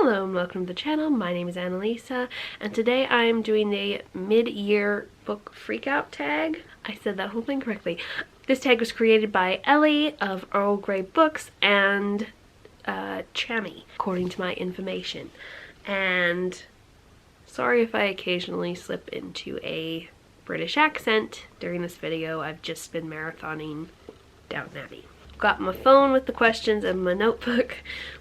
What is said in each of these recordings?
Hello and welcome to the channel. My name is Annalisa and today I am doing the mid-year book freakout tag. I said that whole thing correctly. This tag was created by Ellie of Earl Grey Books and Chami, according to my information. And sorry if I occasionally slip into a British accent during this video. I've just been marathoning Downton Abbey. Got my phone with the questions and my notebook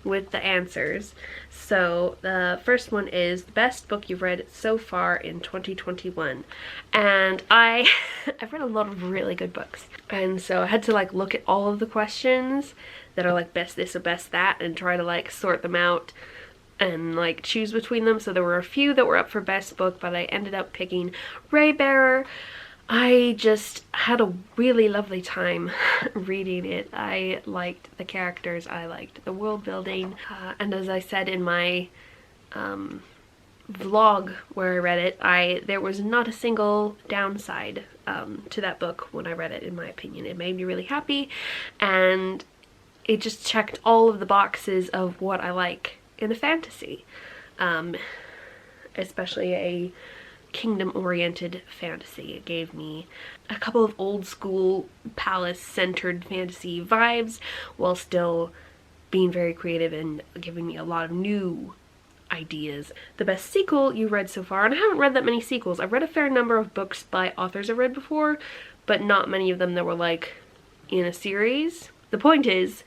with the answers. So the first one is the best book you've read so far in 2021. And I've read a lot of really good books. And so I had to look at all of the questions that are best this or best that and try to sort them out and choose between them. So there were a few that were up for best book, but I ended up picking Raybearer. I just had a really lovely time reading it. I liked the characters, I liked the world building, and as I said in my vlog where I read it, there was not a single downside to that book when I read it, in my opinion. It made me really happy, and it just checked all of the boxes of what I like in a fantasy, especially a kingdom-oriented fantasy. It gave me a couple of old school palace-centered fantasy vibes while still being very creative and giving me a lot of new ideas. The best sequel you read so far, and I haven't read that many sequels. I've read a fair number of books by authors I've read before, but not many of them that were in a series. The point is,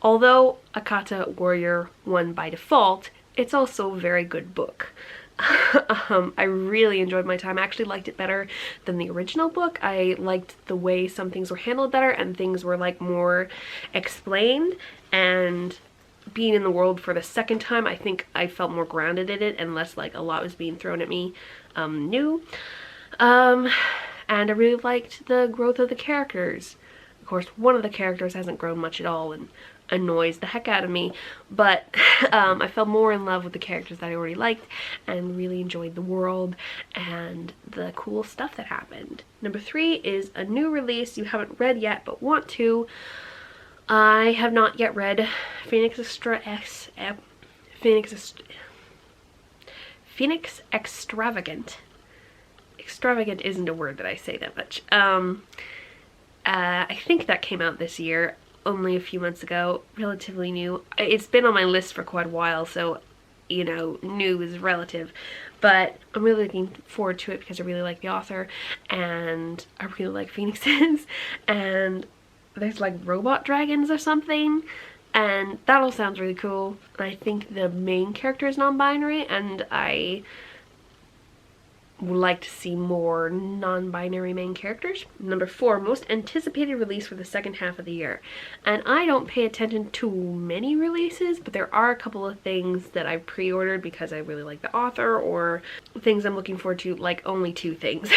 although Akata Warrior won by default, it's also a very good book. I really enjoyed my time. I actually liked it better than the original book. I liked the way some things were handled better and things were more explained, and being in the world for the second time, I think I felt more grounded in it and less a lot was being thrown at me new. And I really liked the growth of the characters. Of course, one of the characters hasn't grown much at all and annoys the heck out of me, but I fell more in love with the characters that I already liked and really enjoyed the world and the cool stuff that happened. Number 3 is a new release you haven't read yet but want to. I have not yet read Phoenix Extravagant. Extravagant isn't a word that I say that much. I think that came out this year, only a few months ago, relatively new. It's been on my list for quite a while, so, you know, new is relative. But I'm really looking forward to it because I really like the author, and I really like phoenixes, and there's robot dragons or something, and that all sounds really cool. I think the main character is non-binary, and I would like to see more non-binary main characters. Number 4, most anticipated release for the second half of the year. And I don't pay attention to many releases, but there are a couple of things that I pre-ordered because I really like the author, or things I'm looking forward to, only 2 things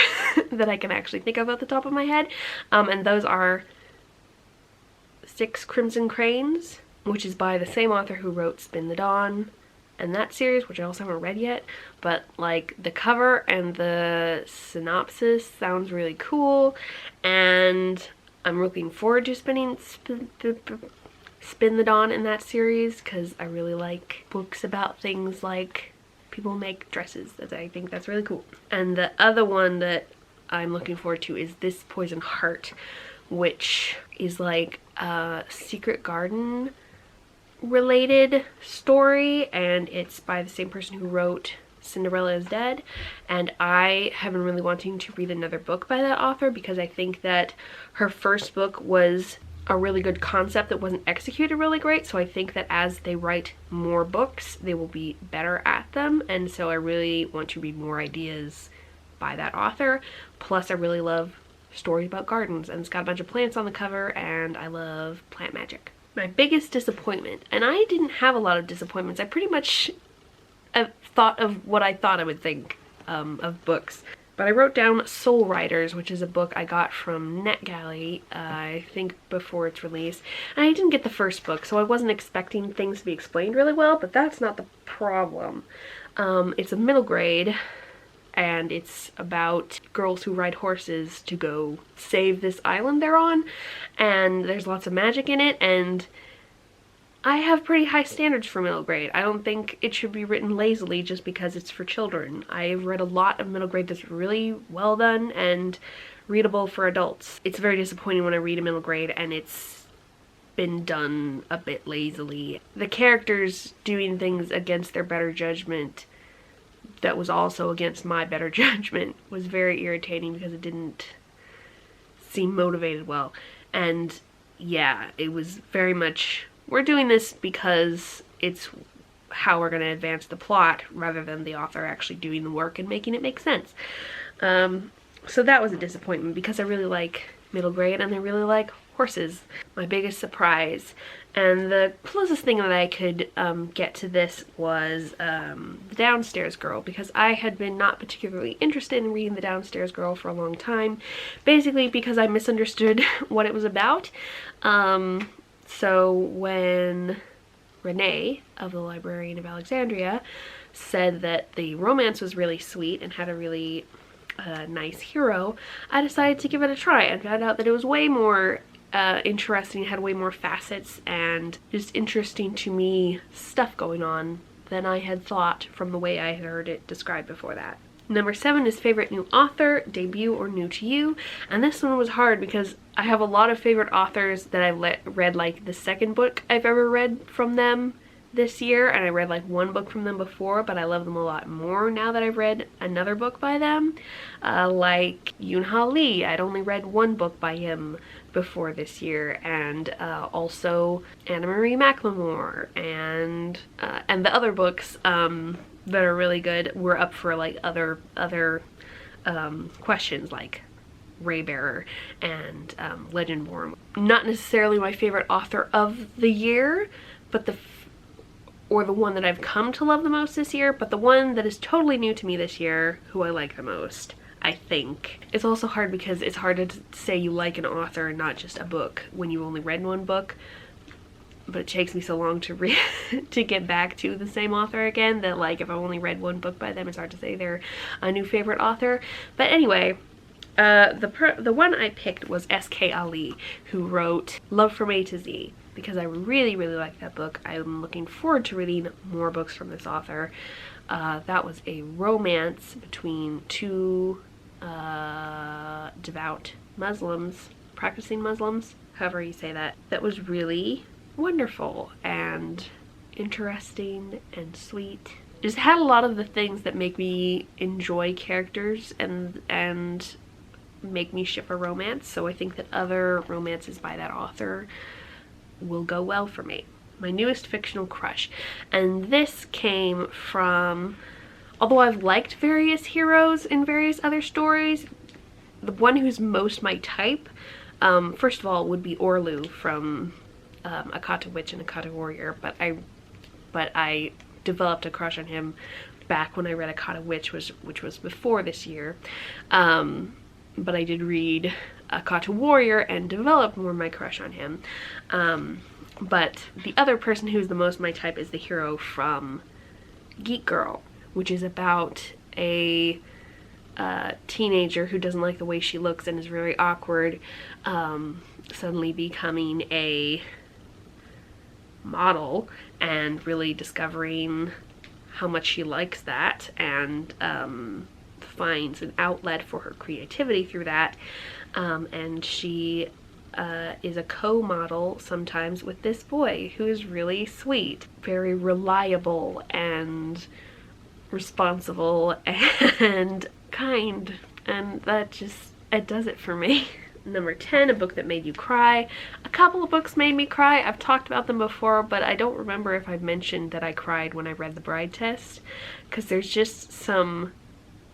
that I can actually think of off the top of my head. And those are 6 Crimson Cranes, which is by the same author who wrote Spin the Dawn and that series, which I also haven't read yet, but the cover and the synopsis sounds really cool, and I'm looking forward to Spin the Dawn in that series because I really like books about things people make dresses. I think that's really cool. And the other one that I'm looking forward to is This Poison Heart, which is a Secret Garden related story, and it's by the same person who wrote Cinderella is Dead, and I have been really wanting to read another book by that author because I think that her first book was a really good concept that wasn't executed really great, so I think that as they write more books they will be better at them, and so I really want to read more ideas by that author. Plus I really love stories about gardens, and it's got a bunch of plants on the cover, and I love plant magic. My biggest disappointment, and I didn't have a lot of disappointments, I pretty much thought of what I thought I would think of books. But I wrote down Soul Riders, which is a book I got from NetGalley, I think before its release. And I didn't get the first book, so I wasn't expecting things to be explained really well, but that's not the problem. It's a middle grade, and it's about girls who ride horses to go save this island they're on, and there's lots of magic in it, and I have pretty high standards for middle grade. I don't think it should be written lazily just because it's for children. I've read a lot of middle grade that's really well done and readable for adults. It's very disappointing when I read a middle grade and it's been done a bit lazily. The characters doing things against their better judgment that was also against my better judgment was very irritating because it didn't seem motivated well. And yeah, it was very much, we're doing this because it's how we're going to advance the plot rather than the author actually doing the work and making it make sense. So that was a disappointment because I really like middle grade and I really like horses. My biggest surprise, and the closest thing that I could get to this was The Downstairs Girl, because I had been not particularly interested in reading The Downstairs Girl for a long time, basically because I misunderstood what it was about. So when Renee of the Librarian of Alexandria said that the romance was really sweet and had a really nice hero, I decided to give it a try and found out that it was way more interesting, had way more facets and just interesting to me stuff going on than I had thought from the way I had heard it described before that. Number 7 is favorite new author, debut, or new to you. And this one was hard because I have a lot of favorite authors that I've read like the second book I've ever read from them this year, and I read like one book from them before, but I love them a lot more now that I've read another book by them. Like Yoon-Ha Lee, I'd only read one book by him before this year, and also Anna Marie McLemore, and the other books that are really good were up for like other questions like Raybearer and Legendborn. Not necessarily my favorite author of the year, but the one that I've come to love the most this year, but the one that is totally new to me this year, who I like the most, I think. It's also hard because it's hard to say you like an author and not just a book when you only read one book, but it takes me so long to read to get back to the same author again that like if I only read one book by them, it's hard to say they're a new favorite author. But anyway, the one I picked was S.K. Ali, who wrote Love from A to Z, because I really, really like that book. I'm looking forward to reading more books from this author. That was a romance between two devout Muslims, practicing Muslims, however you say that. That was really wonderful and interesting and sweet. Just had a lot of the things that make me enjoy characters and make me ship a romance, so I think that other romances by that author will go well for me. My newest fictional crush, and this came from, although I've liked various heroes in various other stories, the one who's most my type, first of all, would be Orlu from Akata Witch and Akata Warrior, but I developed a crush on him back when I read Akata Witch, which was before this year. But I did read Akata Warrior and developed more my crush on him. But the other person who's the most my type is the hero from Geek Girl, which is about a teenager who doesn't like the way she looks and is very awkward, suddenly becoming a model and really discovering how much she likes that, and finds an outlet for her creativity through that, and she is a co-model sometimes with this boy who is really sweet, very reliable and responsible and kind, and that just, it does it for me. Number 10, a book that made you cry. A couple of books made me cry. I've talked about them before, but I don't remember if I've mentioned that I cried when I read The Bride Test, because there's just some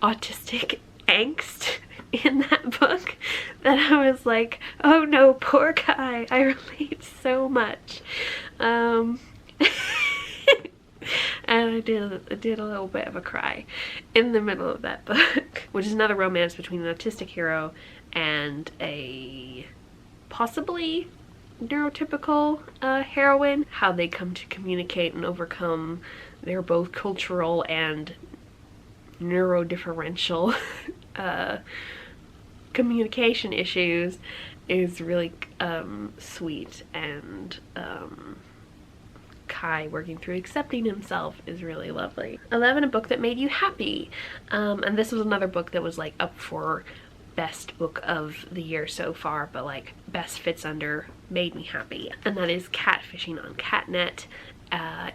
autistic angst in that book that I was like, oh no, poor guy, I relate so much. And I did a little bit of a cry in the middle of that book, which is another romance between an autistic hero and a possibly neurotypical heroine, how they come to communicate and overcome their both cultural and neurodifferential communication issues is really sweet and Kai working through accepting himself is really lovely. 11, a book that made you happy. And this was another book that was like up for best book of the year so far, but like best fits under made me happy, and that is Catfishing on Catnet.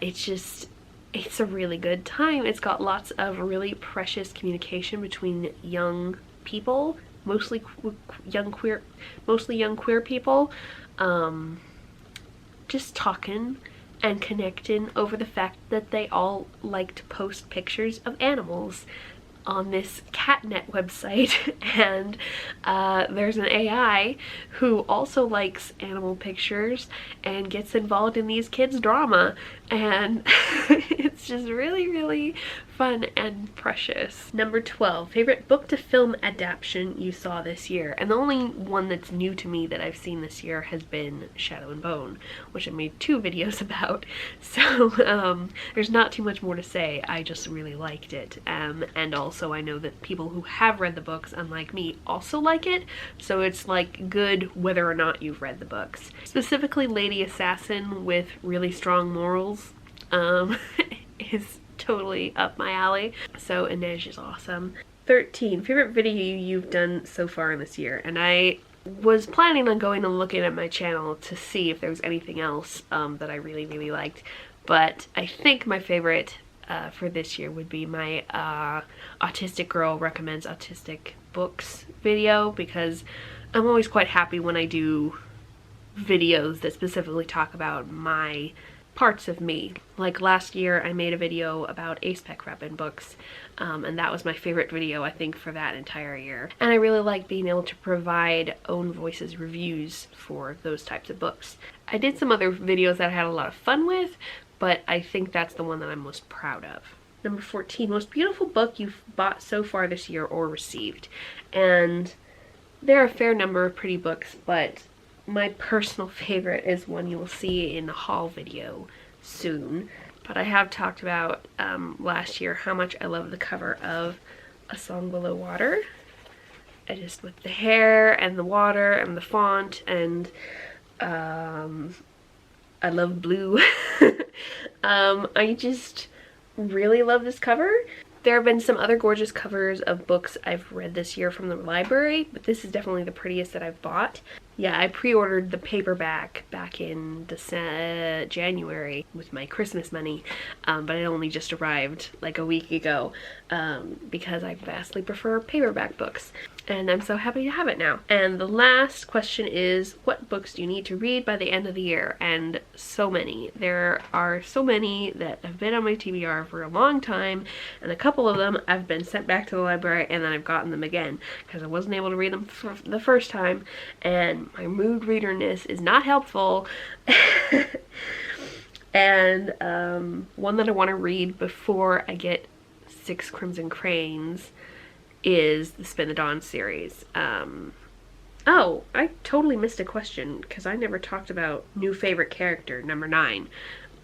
It's a really good time. It's got lots of really precious communication between young people, mostly young queer people, just talking and connecting over the fact that they all like to post pictures of animals on this Catnet website. And there's an AI who also likes animal pictures and gets involved in these kids' drama, and it's just really, really fun and precious. Number 12, favorite book to film adaptation you saw this year. And the only one that's new to me that I've seen this year has been Shadow and Bone, which I made 2 videos about. So there's not too much more to say. I just really liked it. And also I know that people who have read the books, unlike me, also like it. So it's like good whether or not you've read the books. Specifically Lady Assassin with really strong morals is totally up my alley. So Inej is awesome. 13, favorite video you've done so far in this year. And I was planning on going and looking at my channel to see if there was anything else that I really, really liked. But I think my favorite for this year would be my Autistic Girl Recommends Autistic Books video, because I'm always quite happy when I do videos that specifically talk about my parts of me. Like last year I made a video about ASPEC Reppin' books, and that was my favorite video I think for that entire year. And I really like being able to provide own voices reviews for those types of books. I did some other videos that I had a lot of fun with, but I think that's the one that I'm most proud of. Number 14, most beautiful book you've bought so far this year or received. And there are a fair number of pretty books, but my personal favorite is one you will see in the haul video soon. But I have talked about last year how much I love the cover of A Song Below Water. Just with the hair and the water and the font, and I love blue. I just really love this cover. There have been some other gorgeous covers of books I've read this year from the library, but this is definitely the prettiest that I've bought. Yeah, I pre-ordered the paperback back in January with my Christmas money, but it only just arrived like a week ago because I vastly prefer paperback books. And I'm so happy to have it now. And the last question is, what books do you need to read by the end of the year? And so many. There are so many that have been on my TBR for a long time, and a couple of them I've been sent back to the library and then I've gotten them again because I wasn't able to read them for the first time, and my mood readerness is not helpful. And one that I want to read before I get 6 Crimson Cranes is the Spin the Dawn series. Oh, I totally missed a question because I never talked about new favorite character, number 9.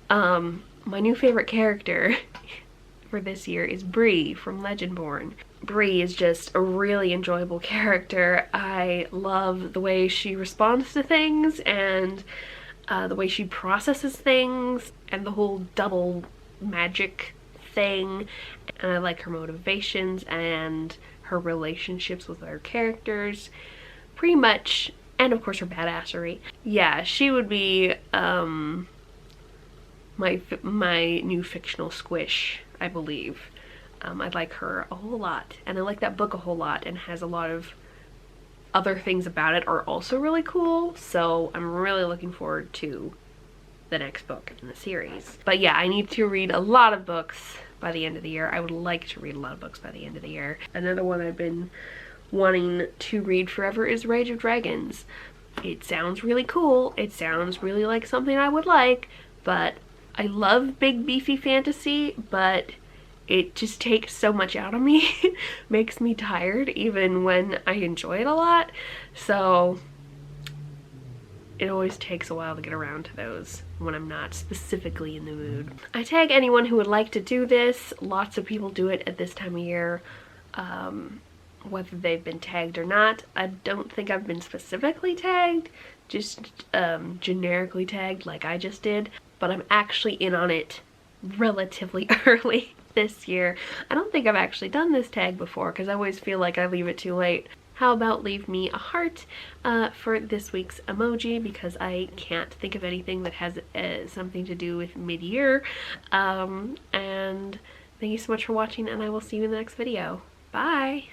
My new favorite character for this year is Bree from Legendborn. Bree is just a really enjoyable character. I love the way she responds to things, and the way she processes things, and the whole double magic thing. And I like her motivations and her relationships with other characters, pretty much, and of course her badassery. Yeah, she would be my new fictional squish, I believe. I like her a whole lot, and I like that book a whole lot, and has a lot of other things about it are also really cool, so I'm really looking forward to the next book in the series. But yeah, I need to read a lot of books by the end of the year. I would like to read a lot of books by the end of the year. Another one I've been wanting to read forever is Rage of Dragons. It sounds really cool. It sounds really like something I would like, but I love big beefy fantasy, but it just takes so much out of me. Makes me tired even when I enjoy it a lot. So it always takes a while to get around to those when I'm not specifically in the mood. I tag anyone who would like to do this. Lots of people do it at this time of year, whether they've been tagged or not. I don't think I've been specifically tagged, just generically tagged like I just did. but I'm actually in on it relatively early this year. I don't think I've actually done this tag before because I always feel like I leave it too late. How about leave me a heart for this week's emoji, because I can't think of anything that has something to do with mid-year. And thank you so much for watching, and I will see you in the next video. Bye!